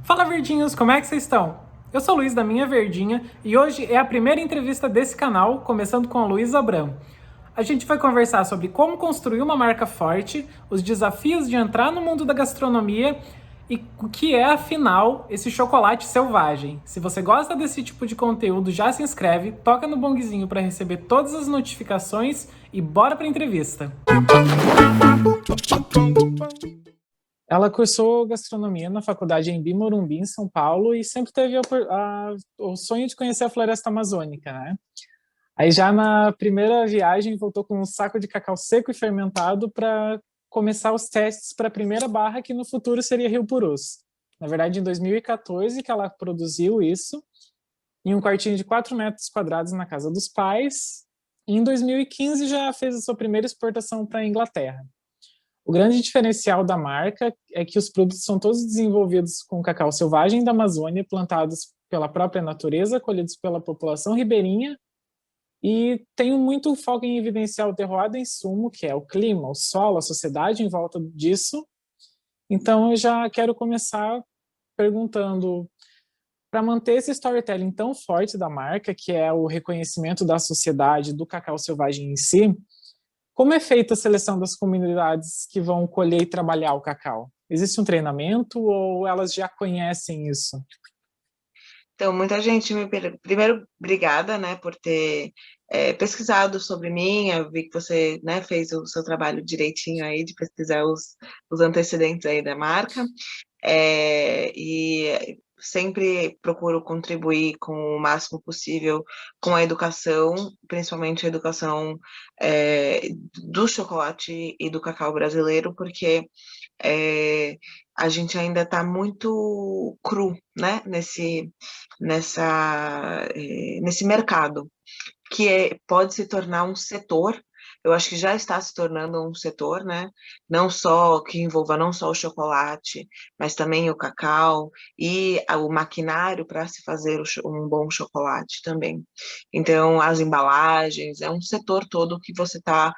Fala, verdinhos, como é que vocês estão? Eu sou o Luiz da Minha Verdinha e hoje é a primeira entrevista desse canal, começando com a Luísa Abram. A gente vai conversar sobre como construir uma marca forte, os desafios de entrar no mundo da gastronomia e o que é, afinal, esse chocolate selvagem. Se você gosta desse tipo de conteúdo, já se inscreve, toca no bongzinho para receber todas as notificações e bora para a entrevista. Ela cursou gastronomia na faculdade em Morumbi, em São Paulo, e sempre teve o sonho de conhecer a floresta amazônica, né? Aí já na primeira viagem voltou com um saco de cacau seco e fermentado para começar os testes para a primeira barra, que no futuro seria Rio Purus. Na verdade, em 2014 que ela produziu isso, em um quartinho de 4 metros quadrados na casa dos pais, e em 2015 já fez a sua primeira exportação para a Inglaterra. O grande diferencial da marca é que os produtos são todos desenvolvidos com cacau selvagem da Amazônia, plantados pela própria natureza, colhidos pela população ribeirinha, e tem muito foco em evidenciar o terroir do insumo, que é o clima, o solo, a sociedade em volta disso. Então eu já quero começar perguntando, para manter esse storytelling tão forte da marca, que é o reconhecimento da sociedade, do cacau selvagem em si, como é feita a seleção das comunidades que vão colher e trabalhar o cacau? Existe um treinamento ou elas já conhecem isso? Então, muita gente Primeiro, obrigada, né, por ter pesquisado sobre mim. Eu vi que você, né, fez o seu trabalho direitinho aí de pesquisar os antecedentes aí da marca. E sempre procuro contribuir com o máximo possível com a educação, principalmente a educação do chocolate e do cacau brasileiro, porque é, a gente ainda está muito cru, né, nesse mercado, que pode se tornar um setor. Eu acho que já está se tornando um setor, né? Não só que envolva não só o chocolate, mas também o cacau e o maquinário para se fazer um bom chocolate também. Então, as embalagens, é um setor todo que você está,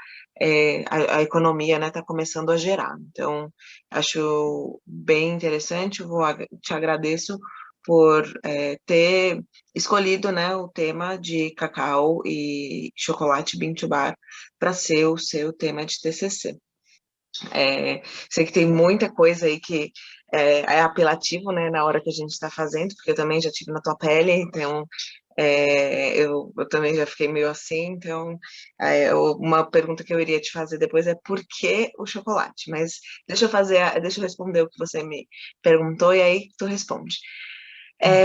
a economia, né, está começando a gerar. Então, acho bem interessante, te agradeço por ter escolhido, né, o tema de cacau e chocolate Bean to Bar para ser o seu tema de TCC. Sei que tem muita coisa aí que é apelativo, né, na hora que a gente está fazendo, porque eu também já tive na tua pele, então eu também já fiquei meio assim. Então, uma pergunta que eu iria te fazer depois é por que o chocolate? Mas deixa eu responder o que você me perguntou e aí tu responde.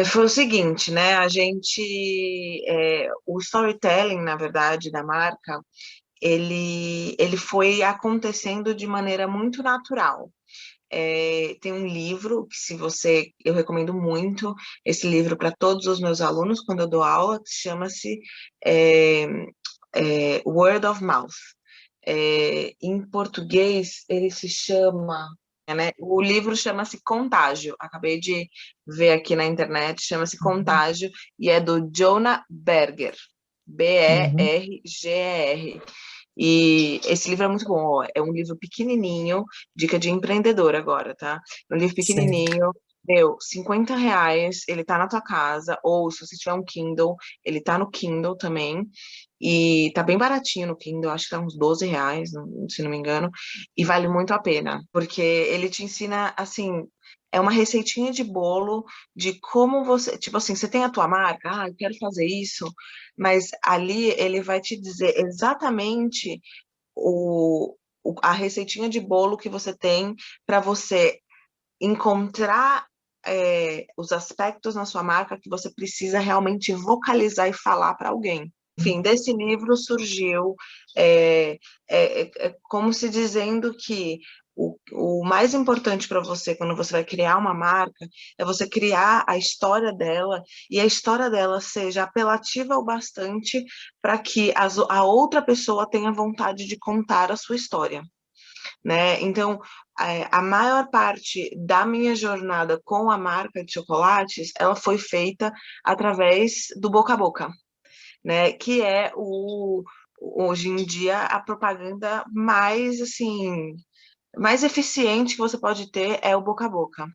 Foi o seguinte, né? O storytelling, na verdade, da marca, ele foi acontecendo de maneira muito natural. Tem um livro que, se você, eu recomendo muito esse livro para todos os meus alunos quando eu dou aula, que chama-se é, Word of Mouth. Em português, ele se chama, né? O livro chama-se Contágio. Acabei de ver aqui na internet, chama-se Uhum. Contágio e é do Jonah Berger, Uhum. Berger. E esse livro é muito bom, ó. É um livro pequenininho, dica de empreendedor agora, tá? É um livro Sim. pequenininho, meu, R$ 50, ele tá na tua casa, ou se você tiver um Kindle, ele tá no Kindle também, e tá bem baratinho no Kindle, acho que tá uns R$ 12, se não me engano, e vale muito a pena, porque ele te ensina, assim, é uma receitinha de bolo de como você, tipo assim, você tem a tua marca, eu quero fazer isso, mas ali ele vai te dizer exatamente a receitinha de bolo que você tem para você encontrar os aspectos na sua marca que você precisa realmente vocalizar e falar para alguém. Enfim, desse livro surgiu como se dizendo que o mais importante para você quando você vai criar uma marca é você criar a história dela, e a história dela seja apelativa o bastante para que a outra pessoa tenha vontade de contar a sua história, né? Então, a maior parte da minha jornada com a marca de chocolates, ela foi feita através do boca a boca, né? Que é hoje em dia a propaganda mais assim mais eficiente que você pode ter é o boca a boca.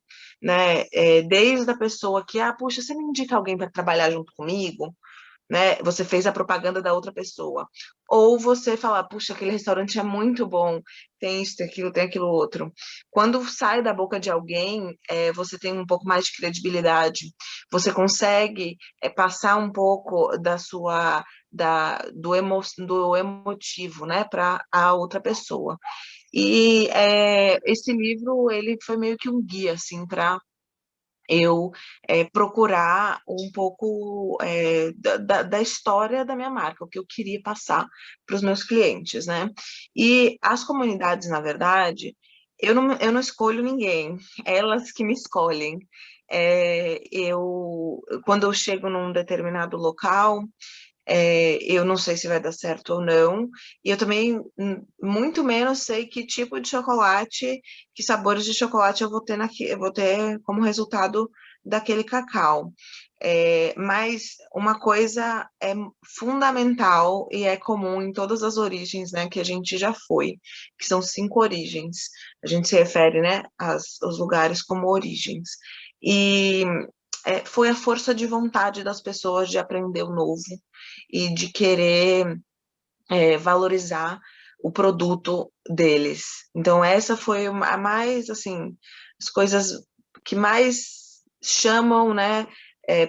né? Desde a pessoa que, puxa, você me indica alguém para trabalhar junto comigo? Né? Você fez a propaganda da outra pessoa. Ou você falar, puxa, aquele restaurante é muito bom, tem aquilo outro. Quando sai da boca de alguém, você tem um pouco mais de credibilidade. Você consegue passar um pouco do emotivo, né, para a outra pessoa. E esse livro, ele foi meio que um guia, assim, para eu procurar um pouco da história da minha marca, o que eu queria passar para os meus clientes, né? E as comunidades, na verdade, eu não escolho ninguém, elas que me escolhem. Quando eu chego num determinado local, eu não sei se vai dar certo ou não, e eu também muito menos sei que tipo de chocolate, que sabores de chocolate eu vou ter como resultado daquele cacau. Mas uma coisa é fundamental e é comum em todas as origens, né, que a gente já foi, que são 5 origens. A gente se refere, né, aos lugares como origens. E foi a força de vontade das pessoas de aprender o novo e de querer valorizar o produto deles. Então, essa foi a mais, assim, as coisas que mais chamam, né,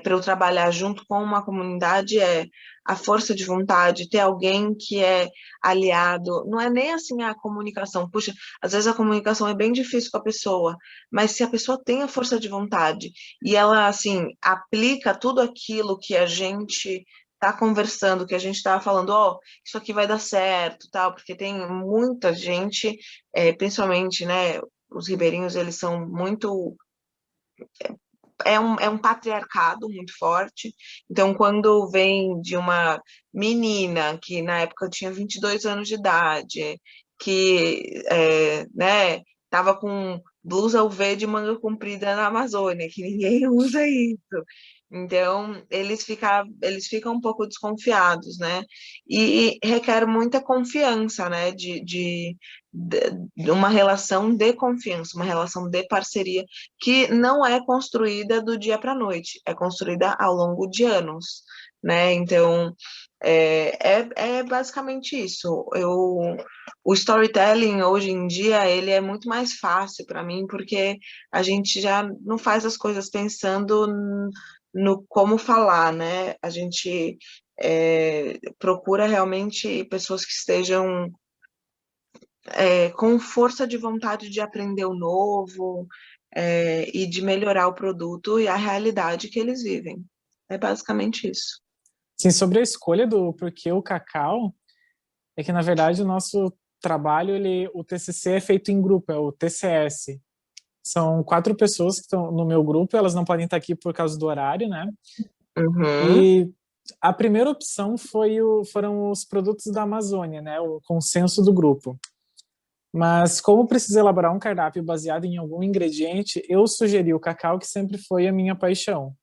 para eu trabalhar junto com uma comunidade a força de vontade, ter alguém que é aliado, não é nem assim a comunicação, puxa, às vezes a comunicação é bem difícil com a pessoa, mas se a pessoa tem a força de vontade e ela, assim, aplica tudo aquilo que a gente está conversando, que a gente estava falando, isso aqui vai dar certo, tal, porque tem muita gente, principalmente, né, os ribeirinhos, eles são muito é um patriarcado muito forte. Então, quando vem de uma menina que na época tinha 22 anos de idade, que né, estava com blusa UV de manga comprida na Amazônia, que ninguém usa isso. Então, eles ficam um pouco desconfiados, né? E requer muita confiança, né? De uma relação de confiança, uma relação de parceria que não é construída do dia para a noite, é construída ao longo de anos, né? Então, é basicamente isso. O storytelling, hoje em dia, ele é muito mais fácil para mim, porque a gente já não faz as coisas pensando no como falar, né? A gente procura realmente pessoas que estejam com força de vontade de aprender o novo, e de melhorar o produto e a realidade que eles vivem. É basicamente isso. Sim, sobre a escolha do porquê o cacau, é que na verdade o nosso trabalho, o TCC é feito em grupo, é o TCS. São 4 pessoas que estão no meu grupo, elas não podem estar aqui por causa do horário, né? Uhum. E a primeira opção foram os produtos da Amazônia, né? O consenso do grupo. Mas como preciso elaborar um cardápio baseado em algum ingrediente, eu sugeri o cacau, que sempre foi a minha paixão.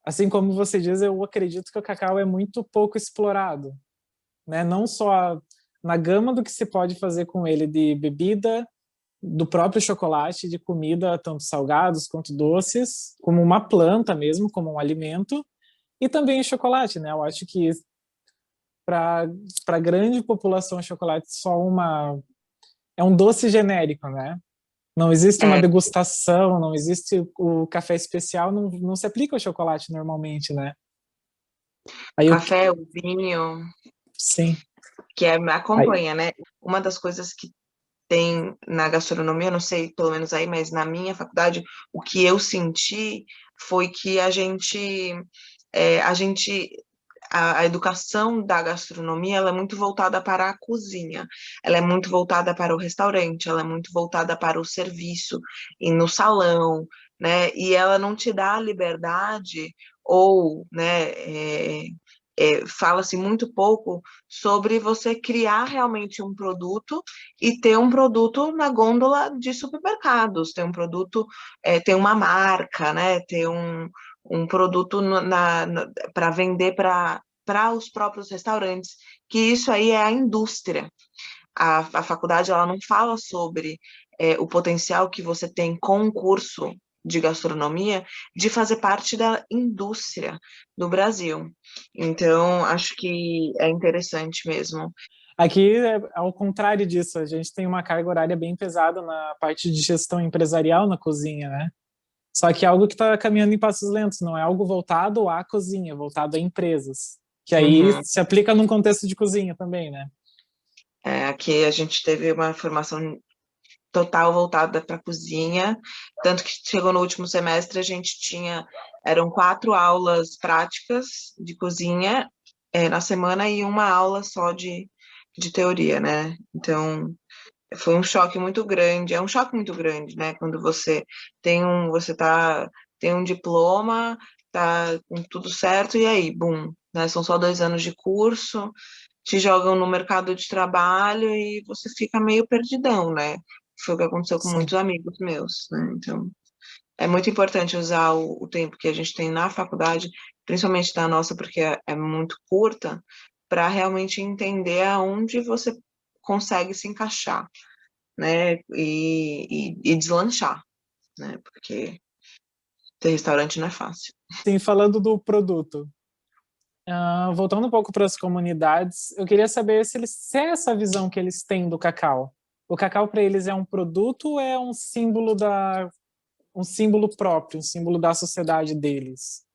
Assim como você diz, eu acredito que o cacau é muito pouco explorado, né? Não só na gama do que se pode fazer com ele de bebida, do próprio chocolate, de comida, tanto salgados quanto doces, como uma planta mesmo, como um alimento, e também o chocolate, né? Eu acho que para a grande população, o chocolate é um doce genérico, né? Não existe uma É, degustação, não existe o café especial, não se aplica o chocolate normalmente, né? o Aí eu, café, o vinho, sim, que aí, acompanha, né? Uma das coisas que tem na gastronomia, não sei, pelo menos aí, mas na minha faculdade, o que eu senti foi que a gente a educação da gastronomia ela é muito voltada para a cozinha, ela é muito voltada para o restaurante, ela é muito voltada para o serviço e no salão, né? E ela não te dá a liberdade ou, né? Fala-se muito pouco sobre você criar realmente um produto e ter um produto na gôndola de supermercados, ter um produto, ter uma marca, né? Ter um produto para vender para os próprios restaurantes, que isso aí é a indústria. A faculdade ela não fala sobre o potencial que você tem com um curso de gastronomia, de fazer parte da indústria do Brasil. Então, acho que é interessante mesmo. Aqui é ao contrário disso, a gente tem uma carga horária bem pesada na parte de gestão empresarial na cozinha, né? Só que é algo que está caminhando em passos lentos, não é algo voltado à cozinha, voltado a empresas, que aí Uhum. se aplica num contexto de cozinha também, né? Aqui a gente teve uma formação total voltada para a cozinha, tanto que chegou no último semestre, eram 4 aulas práticas de cozinha na semana e uma aula só de teoria, né? Então, foi um choque muito grande, é um choque muito grande, né? Quando tem um diploma, tá com tudo certo, e aí, bum, né? São só 2 anos de curso, te jogam no mercado de trabalho e você fica meio perdidão, né? Foi o que aconteceu com Sim. muitos amigos meus, né? Então, é muito importante usar o tempo que a gente tem na faculdade, principalmente da nossa, porque é muito curta, para realmente entender aonde você consegue se encaixar, né? E deslanchar, né? Porque ter restaurante não é fácil. Sim, falando do produto, voltando um pouco para as comunidades, eu queria saber se é essa visão que eles têm do cacau. O cacau para eles é um produto ou é um símbolo próprio, um símbolo da sociedade deles?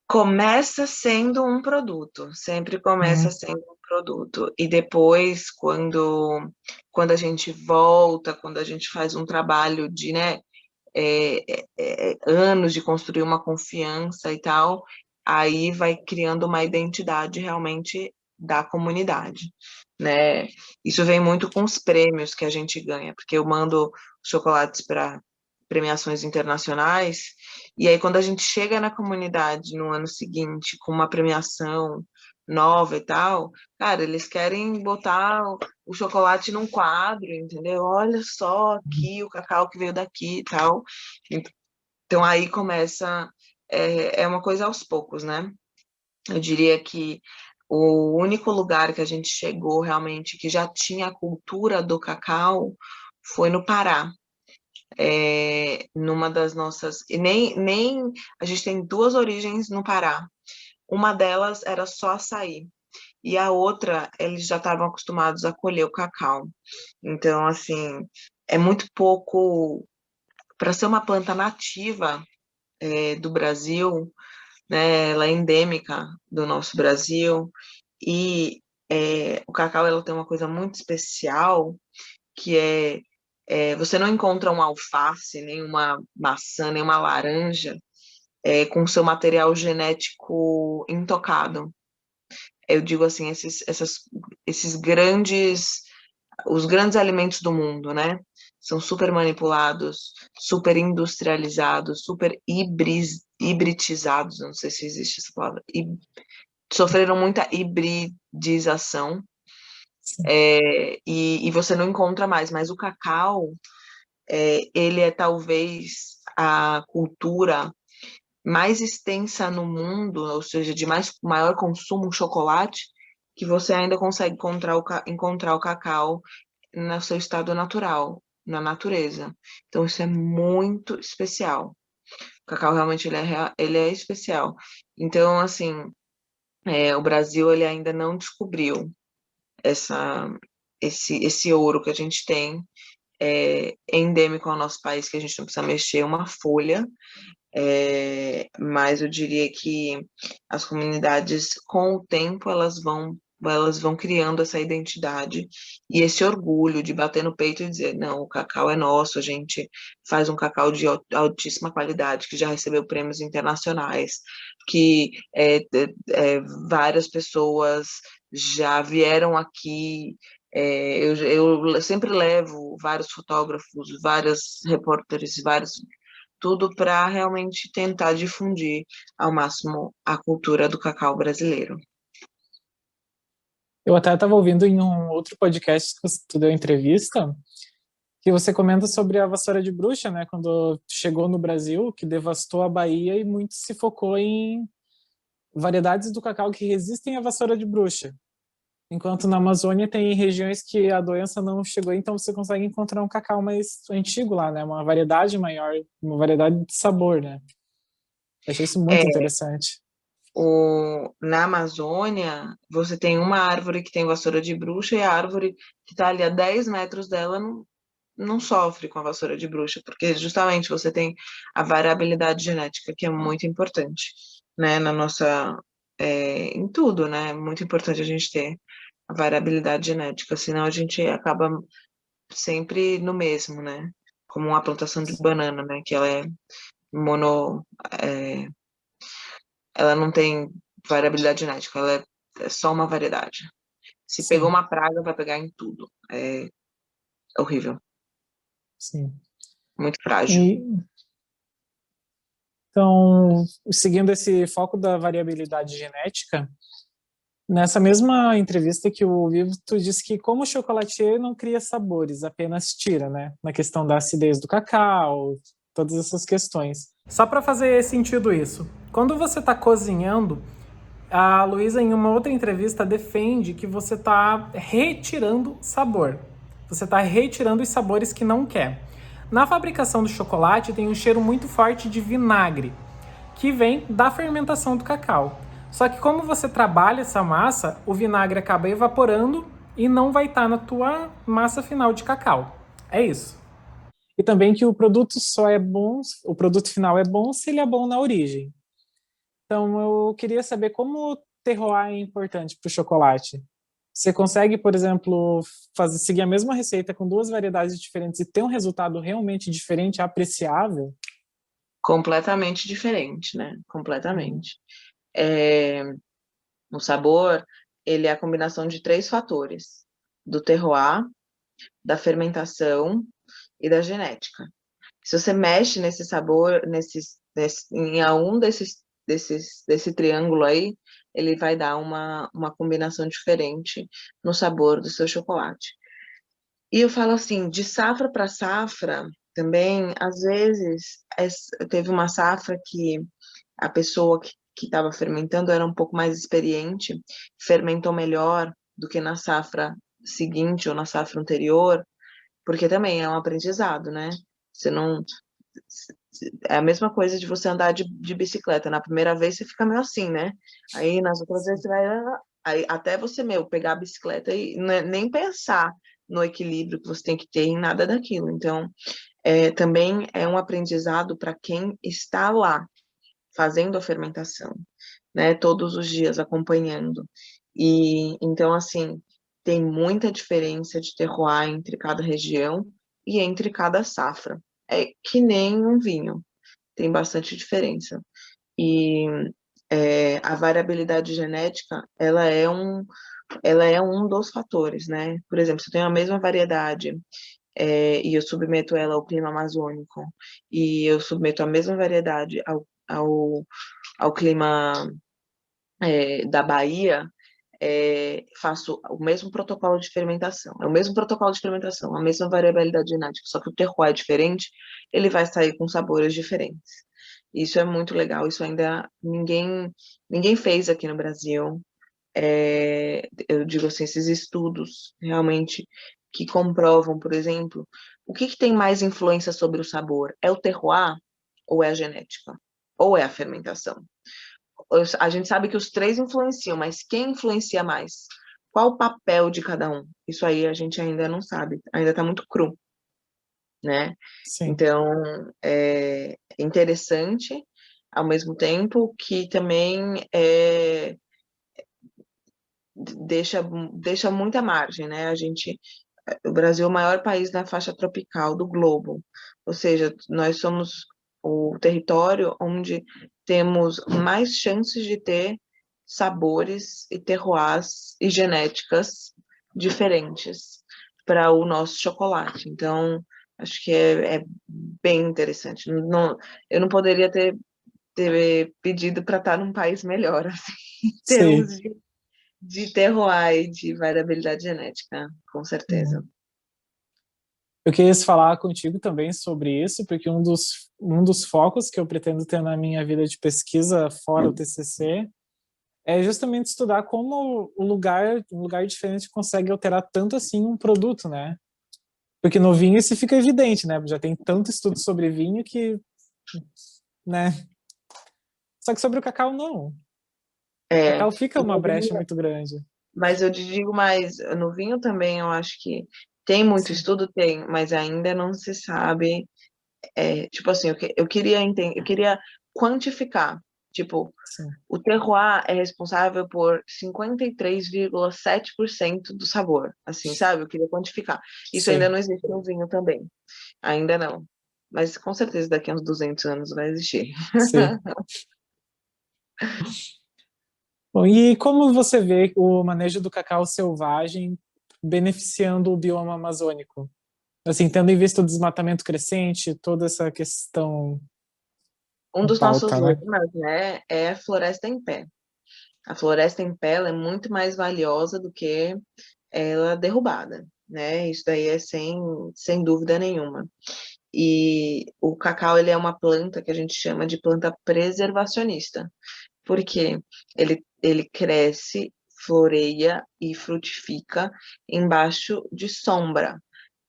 Começa sendo um produto, sempre começa Uhum. sendo um produto. E depois, quando a gente volta, quando a gente faz um trabalho de, né, anos de construir uma confiança e tal, aí vai criando uma identidade realmente da comunidade, né? Isso vem muito com os prêmios que a gente ganha, porque eu mando chocolates para premiações internacionais, e aí quando a gente chega na comunidade no ano seguinte com uma premiação nova e tal, cara, eles querem botar o chocolate num quadro, entendeu? Olha só aqui o cacau que veio daqui e tal. Então aí começa, é uma coisa aos poucos, né? Eu diria que o único lugar que a gente chegou realmente que já tinha a cultura do cacau foi no Pará. Numa das nossas. E nem. A gente tem 2 origens no Pará. Uma delas era só açaí. E a outra, eles já estavam acostumados a colher o cacau. Então, assim, é muito pouco. Para ser uma planta nativa do Brasil, né, ela é endêmica do nosso Brasil, e o cacau ela tem uma coisa muito especial, que você não encontra um alface, nem uma maçã, nem uma laranja com seu material genético intocado. Eu digo assim, esses os grandes alimentos do mundo, né? São super manipulados, super industrializados, super hibridizados, não sei se existe essa palavra, sofreram muita hibridização, Sim. e você não encontra mais, mas o cacau, ele é talvez a cultura mais extensa no mundo, ou seja, de maior consumo de chocolate, que você ainda consegue encontrar o cacau no seu estado natural, na natureza. Então, isso é muito especial. O cacau realmente ele é especial. Então, assim, o Brasil ele ainda não descobriu essa, esse ouro que a gente tem, endêmico ao nosso país, que a gente não precisa mexer uma folha, mas eu diria que as comunidades, com o tempo, elas vão criando essa identidade e esse orgulho de bater no peito e dizer, não, o cacau é nosso, a gente faz um cacau de altíssima qualidade, que já recebeu prêmios internacionais, que várias pessoas já vieram aqui. Eu sempre levo vários fotógrafos, vários repórteres, vários tudo para realmente tentar difundir ao máximo a cultura do cacau brasileiro. Eu até estava ouvindo em um outro podcast que tu deu entrevista, que você comenta sobre a vassoura de bruxa, né? Quando chegou no Brasil, que devastou a Bahia e muito se focou em variedades do cacau que resistem à vassoura de bruxa. Enquanto na Amazônia tem regiões que a doença não chegou, então você consegue encontrar um cacau mais antigo lá, né? Uma variedade maior, uma variedade de sabor, né? Achei isso muito É, interessante. na Amazônia, você tem uma árvore que tem vassoura de bruxa e a árvore que está ali a 10 metros dela não sofre com a vassoura de bruxa, porque justamente você tem a variabilidade genética, que é muito importante, né, na nossa, em tudo, né, é muito importante a gente ter a variabilidade genética, senão a gente acaba sempre no mesmo, né, como uma plantação de banana, né, que ela é mono, é, ela não tem variabilidade genética, ela é só uma variedade. Se pegou Sim, uma praga, vai pegar em tudo. É horrível, sim. muito frágil. E, então, seguindo esse foco da variabilidade genética, nessa mesma entrevista que eu ouvi, tu disse que como o chocolatier não cria sabores, apenas tira, né? Na questão da acidez do cacau, todas essas questões. Só para fazer sentido isso, quando você está cozinhando, a Luísa, em uma outra entrevista, defende que você está retirando sabor. Você está retirando os sabores que não quer. Na fabricação do chocolate, tem um cheiro muito forte de vinagre, que vem da fermentação do cacau. Só que como você trabalha essa massa, o vinagre acaba evaporando e não vai estar na tua massa final de cacau. É isso. E também que o produto só é bom, o produto final é bom se ele é bom na origem. Então, eu queria saber como o terroir é importante para o chocolate. Você consegue, por exemplo, seguir a mesma receita com duas variedades diferentes e ter um resultado realmente diferente, apreciável? Completamente diferente, né? Uhum. Completamente. É, o sabor, ele é a combinação de três fatores: do terroir, da fermentação e da genética. Se você mexe nesse sabor, em um desse triângulo aí, ele vai dar uma combinação diferente no sabor do seu chocolate. E eu falo assim, de safra para safra, também, às vezes, teve uma safra que a pessoa que estava fermentando era um pouco mais experiente, fermentou melhor do que na safra seguinte ou na safra anterior, porque também é um aprendizado, né? Você não. É a mesma coisa de você andar de bicicleta. Na primeira vez você fica meio assim, né? Aí nas outras vezes você vai. Aí, até você, pegar a bicicleta e nem pensar no equilíbrio que você tem que ter em nada daquilo. Então, também é um aprendizado para quem está lá fazendo a fermentação, né? Todos os dias acompanhando. E então, assim, tem muita diferença de terroir entre cada região e entre cada safra. É que nem um vinho, tem bastante diferença. E a variabilidade genética, ela é um dos fatores, né? Por exemplo, se eu tenho a mesma variedade e eu submeto ela ao clima amazônico e eu submeto a mesma variedade ao clima da Bahia, faço o mesmo protocolo de fermentação. É o mesmo protocolo de fermentação, a mesma variabilidade genética, só que o terroir é diferente, ele vai sair com sabores diferentes. Isso é muito legal, isso ainda ninguém fez aqui no Brasil. Eu digo assim, esses estudos realmente que comprovam, por exemplo, o que tem mais influência sobre o sabor? É o terroir ou é a genética? Ou é a fermentação? A gente sabe que os três influenciam, mas quem influencia mais? Qual o papel de cada um? Isso aí a gente ainda não sabe, ainda está muito cru, né? Sim. Então, é interessante, ao mesmo tempo que também deixa muita margem, né? O Brasil é o maior país na faixa tropical do globo, ou seja, nós somos o território onde temos mais chances de ter sabores e terroirs e genéticas diferentes para o nosso chocolate. Então, acho que é bem interessante. Não, eu não poderia ter pedido para estar num país melhor, assim, em termos Sim. de terroir e de variabilidade genética, com certeza. Uhum. Eu queria falar contigo também sobre isso, porque um dos focos que eu pretendo ter na minha vida de pesquisa fora o TCC é justamente estudar como um lugar diferente consegue alterar tanto assim um produto, né? Porque no vinho isso fica evidente, né? Já tem tanto estudo sobre vinho que, né? Só que sobre o cacau, não. O É, cacau fica uma brecha muito grande. mas eu te digo mais, no vinho também eu acho que tem muito Sim, estudo, tem, mas ainda não se sabe. Tipo assim, eu queria entender, eu queria quantificar. Tipo, sim, o terroir é responsável por 53,7% do sabor. Assim, sabe? Eu queria quantificar. Isso ainda sim, não existe no vinho também. Ainda não. Mas com certeza daqui a uns 200 anos vai existir. sim. Bom, e como você vê o manejo do cacau selvagem beneficiando o bioma amazônico? Assim, tendo em vista o desmatamento crescente, toda essa questão Um em dos nossos pauta, né? lemas, né, é a floresta em pé. A floresta em pé ela é muito mais valiosa do que ela derrubada, né? Isso daí é sem dúvida nenhuma. E o cacau, ele é uma planta que a gente chama de planta preservacionista, porque ele cresce, floreia e frutifica embaixo de sombra.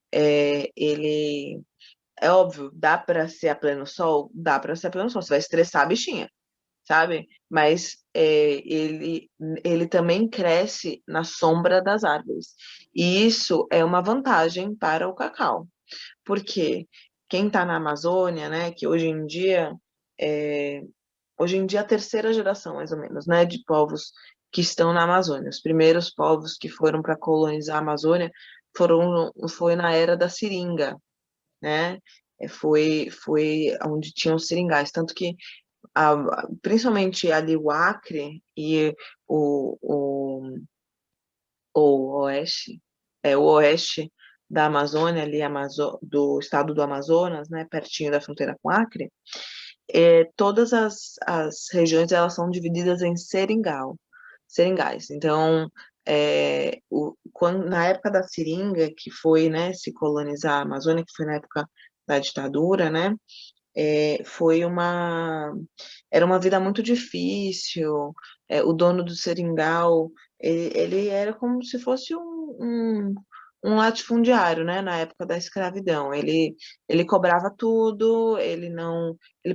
Ele, é óbvio, dá para ser a pleno sol? Dá para ser a pleno sol, você vai estressar a bichinha, sabe? Mas ele também cresce na sombra das árvores. E isso é uma vantagem para o cacau, porque quem está na Amazônia, né, que é, hoje em dia a terceira geração, mais ou menos, né, de povos que estão na Amazônia. Os primeiros povos que foram para colonizar a Amazônia foi na era da seringa, né? Foi onde tinham os seringais, tanto que principalmente ali o Acre e o, o, o oeste, o oeste da Amazônia, ali do estado do Amazonas, né, pertinho da fronteira com o Acre, todas as regiões elas são divididas em seringais. Então, na época da seringa, que foi, né, se colonizar a Amazônia, que foi na época da ditadura, né, era uma vida muito difícil. O dono do seringal, ele era como se fosse um latifundiário, né, na época da escravidão. Ele cobrava tudo, ele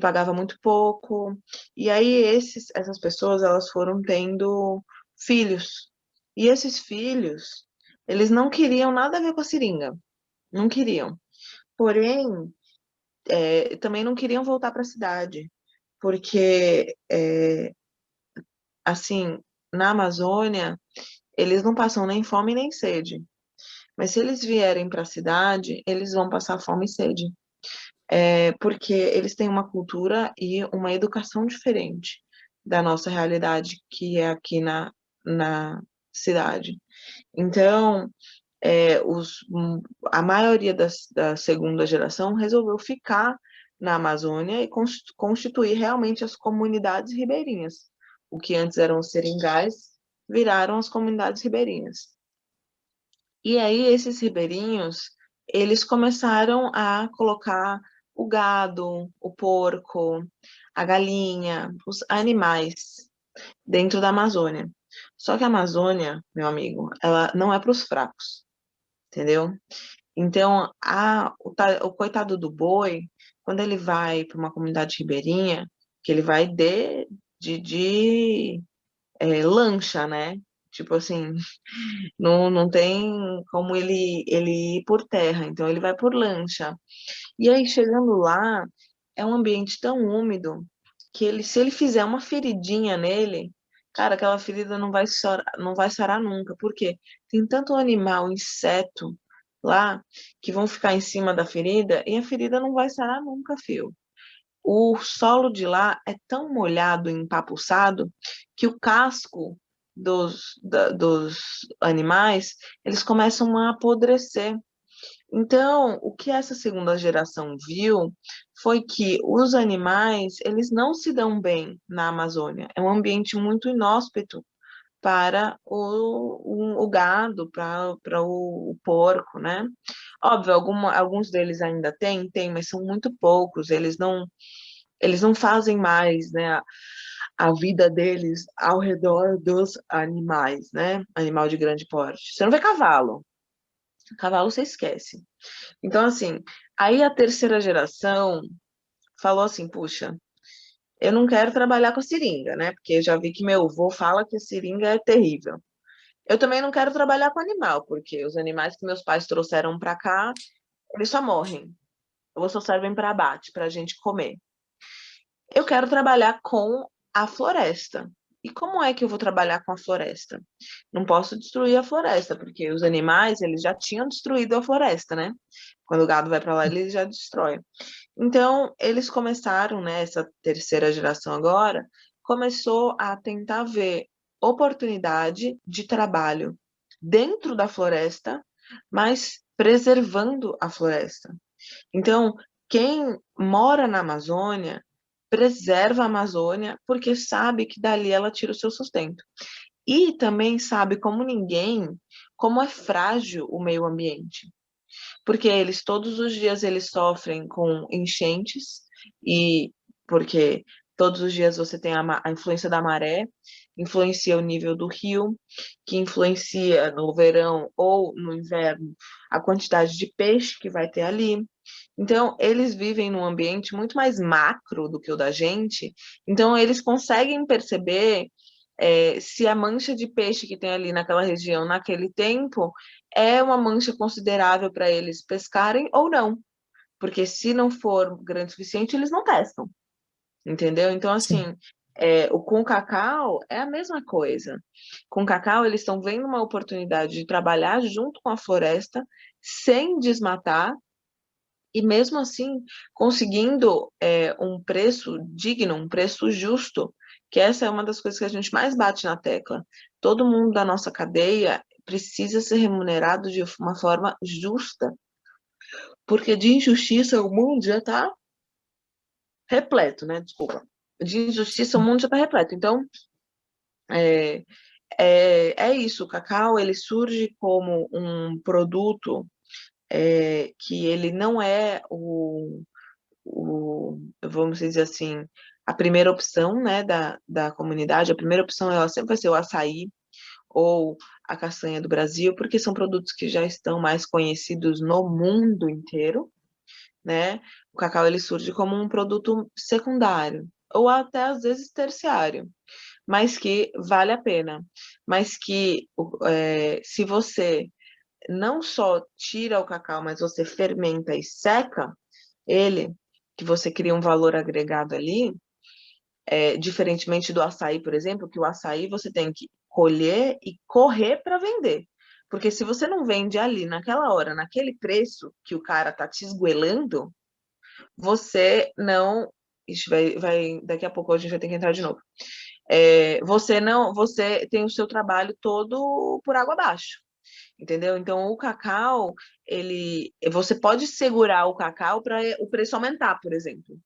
pagava muito pouco. E aí essas pessoas, elas foram tendo filhos. E esses filhos, eles não queriam nada a ver com a seringa, não queriam. Porém, também não queriam voltar para a cidade, porque, assim, na Amazônia, eles não passam nem fome nem sede. Mas se eles vierem para a cidade, eles vão passar fome e sede. Porque eles têm uma cultura e uma educação diferente da nossa realidade, que é aqui na cidade. Então, a maioria da segunda geração resolveu ficar na Amazônia e constituir realmente as comunidades ribeirinhas. O que antes eram os seringais viraram as comunidades ribeirinhas. E aí esses ribeirinhos, eles começaram a colocar o gado, o porco, a galinha, os animais dentro da Amazônia. Só que a Amazônia, meu amigo, ela não é para os fracos, entendeu? Então, o coitado do boi, quando ele vai para uma comunidade ribeirinha, que ele vai de lancha, né? Tipo assim, não tem como ele ir por terra, então ele vai por lancha. E aí, chegando lá, é um ambiente tão úmido que se ele fizer uma feridinha nele, cara, aquela ferida não vai sarar nunca. Por quê? Tem tanto animal, inseto lá que vão ficar em cima da ferida e a ferida não vai sarar nunca, fio. O solo de lá é tão molhado e empapuçado que o casco dos animais, eles começam a apodrecer. Então, o que essa segunda geração viu foi que os animais, eles não se dão bem na Amazônia. É um ambiente muito inóspito para o gado, para o porco, né? Óbvio, alguns deles ainda tem, mas são muito poucos. Eles não fazem mais, né? a vida deles ao redor dos animais, né? Animal de grande porte. Você não vê cavalo. Cavalo você esquece. Então, assim, aí a terceira geração falou assim, puxa, eu não quero trabalhar com seringa, né? Porque eu já vi que meu avô fala que a seringa é terrível. Eu também não quero trabalhar com animal, porque os animais que meus pais trouxeram para cá, eles só morrem. Ou só servem para abate, para a gente comer. Eu quero trabalhar com a floresta. E como é que eu vou trabalhar com a floresta? Não posso destruir a floresta, porque os animais, eles já tinham destruído a floresta, né? Quando o gado vai para lá, ele já destrói. Então, eles começaram, né, essa terceira geração agora, começou a tentar ver oportunidade de trabalho dentro da floresta, mas preservando a floresta. Então, quem mora na Amazônia preserva a Amazônia porque sabe que dali ela tira o seu sustento. E também sabe como ninguém como é frágil o meio ambiente. Porque eles todos os dias eles sofrem com enchentes e porque todos os dias você tem a influência da maré, influencia o nível do rio, que influencia no verão ou no inverno a quantidade de peixe que vai ter ali. Então, eles vivem num ambiente muito mais macro do que o da gente, então eles conseguem perceber se a mancha de peixe que tem ali naquela região, naquele tempo, é uma mancha considerável para eles pescarem ou não. Porque se não for grande o suficiente, eles não pescam. Entendeu? Então, Sim. assim, com o cacau é a mesma coisa. Com o cacau, eles estão vendo uma oportunidade de trabalhar junto com a floresta, sem desmatar, e mesmo assim conseguindo um preço digno, um preço justo, que essa é uma das coisas que a gente mais bate na tecla. Todo mundo da nossa cadeia precisa ser remunerado de uma forma justa, porque de injustiça o mundo já está repleto, né? Desculpa. De injustiça o mundo já está repleto. Então, é, é isso. O cacau, ele surge como um produto que ele não é vamos dizer assim, a primeira opção, né, da comunidade. A primeira opção ela sempre vai ser o açaí ou a castanha do Brasil, porque são produtos que já estão mais conhecidos no mundo inteiro, né? O cacau ele surge como um produto secundário ou até às vezes terciário, mas que vale a pena, mas que se você não só tira o cacau, mas você fermenta e seca ele, que você cria um valor agregado ali, diferentemente do açaí, por exemplo, que o açaí você tem que colher e correr para vender. Porque se você não vende ali, naquela hora, naquele preço que o cara tá te esguelando, você não. Ixi, daqui a pouco a gente vai ter que entrar de novo. Você não, você tem o seu trabalho todo por água abaixo, entendeu? Então o cacau, você pode segurar o cacau para o preço aumentar, por exemplo.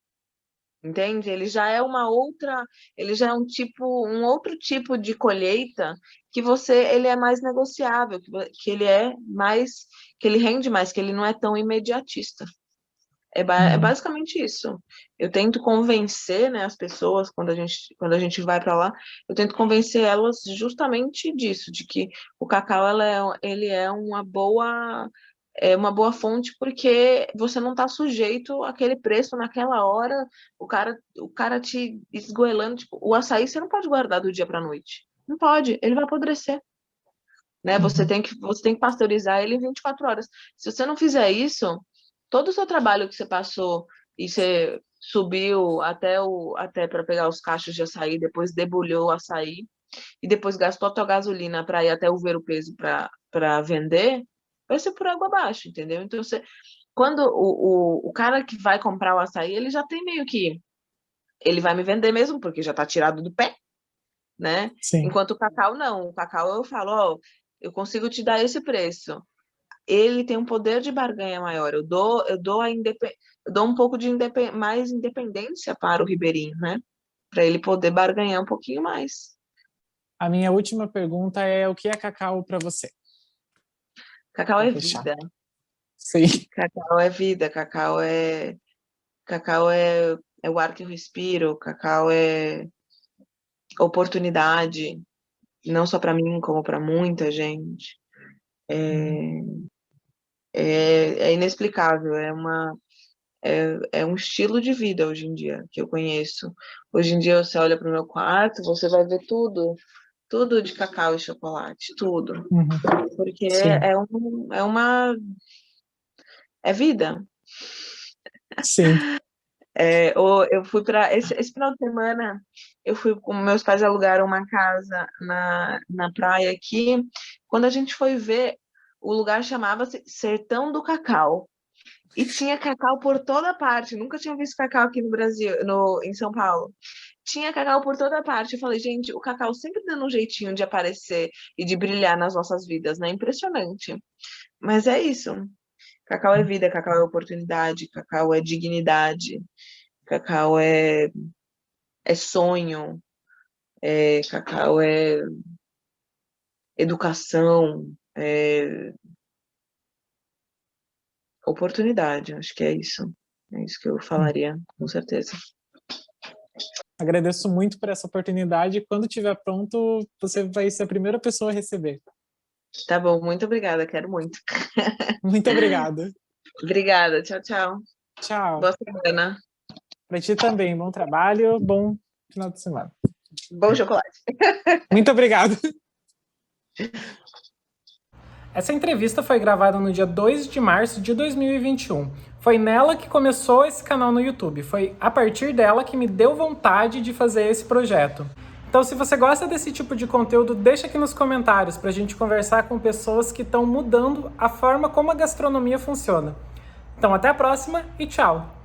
Entende? Ele já é um outro tipo de colheita que ele é mais negociável, que ele é mais, que ele rende mais, que ele não é tão imediatista. É Uhum. basicamente isso. Eu tento convencer, né, as pessoas quando a gente vai para lá, eu tento convencer elas justamente disso, de que o cacau ele é uma boa fonte porque você não está sujeito àquele preço naquela hora, o cara te esgoelando, tipo, o açaí você não pode guardar do dia para a noite. Não pode, ele vai apodrecer, né? Uhum. Você tem que pasteurizar ele em 24 horas. Se você não fizer isso, todo o seu trabalho que você passou e você subiu até para pegar os cachos de açaí, depois debulhou o açaí e depois gastou a tua gasolina para ir até o ver o peso para vender, vai ser por água abaixo, entendeu? Então, quando o cara que vai comprar o açaí, ele já tem meio que. Ele vai me vender mesmo, porque já está tirado do pé, né? Sim. Enquanto o cacau, não. O cacau eu falo, ó, eu consigo te dar esse preço. Ele tem um poder de barganha maior. Eu dou um pouco de mais independência para o ribeirinho, né? Para ele poder barganhar um pouquinho mais. A minha última pergunta é: o que é cacau para você? Cacau Para é fechar. vida. Sim. Cacau é vida. Cacau é o ar que eu respiro. Cacau oportunidade, não só para mim, como para muita gente. É inexplicável, é um estilo de vida hoje em dia que eu conheço. Hoje em dia você olha para o meu quarto, você vai ver tudo de cacau e chocolate, tudo. Uhum. Porque Sim. é vida. Sim. Eu fui para esse final de semana, eu fui com meus pais, alugaram uma casa na praia aqui. Quando a gente foi ver, o lugar chamava-se Sertão do Cacau. E tinha cacau por toda parte. Nunca tinha visto cacau aqui no Brasil, em São Paulo. Tinha cacau por toda parte. Eu falei, gente, o cacau sempre dando um jeitinho de aparecer e de brilhar nas nossas vidas, né? Impressionante. Mas é isso. Cacau é vida, cacau é oportunidade, cacau é dignidade, cacau é sonho, cacau é educação, é oportunidade. Acho que é isso. É isso que eu falaria, com certeza. Agradeço muito por essa oportunidade. Quando estiver pronto, você vai ser a primeira pessoa a receber. Tá bom, muito obrigada, quero muito. Muito obrigado. Obrigada, tchau, tchau. Tchau. Boa semana. Para ti também, bom trabalho, bom final de semana. Bom chocolate. Muito obrigado. Essa entrevista foi gravada no dia 2 de março de 2021. Foi nela que começou esse canal no YouTube. Foi a partir dela que me deu vontade de fazer esse projeto. Então, se você gosta desse tipo de conteúdo, deixa aqui nos comentários para a gente conversar com pessoas que estão mudando a forma como a gastronomia funciona. Então, até a próxima e tchau!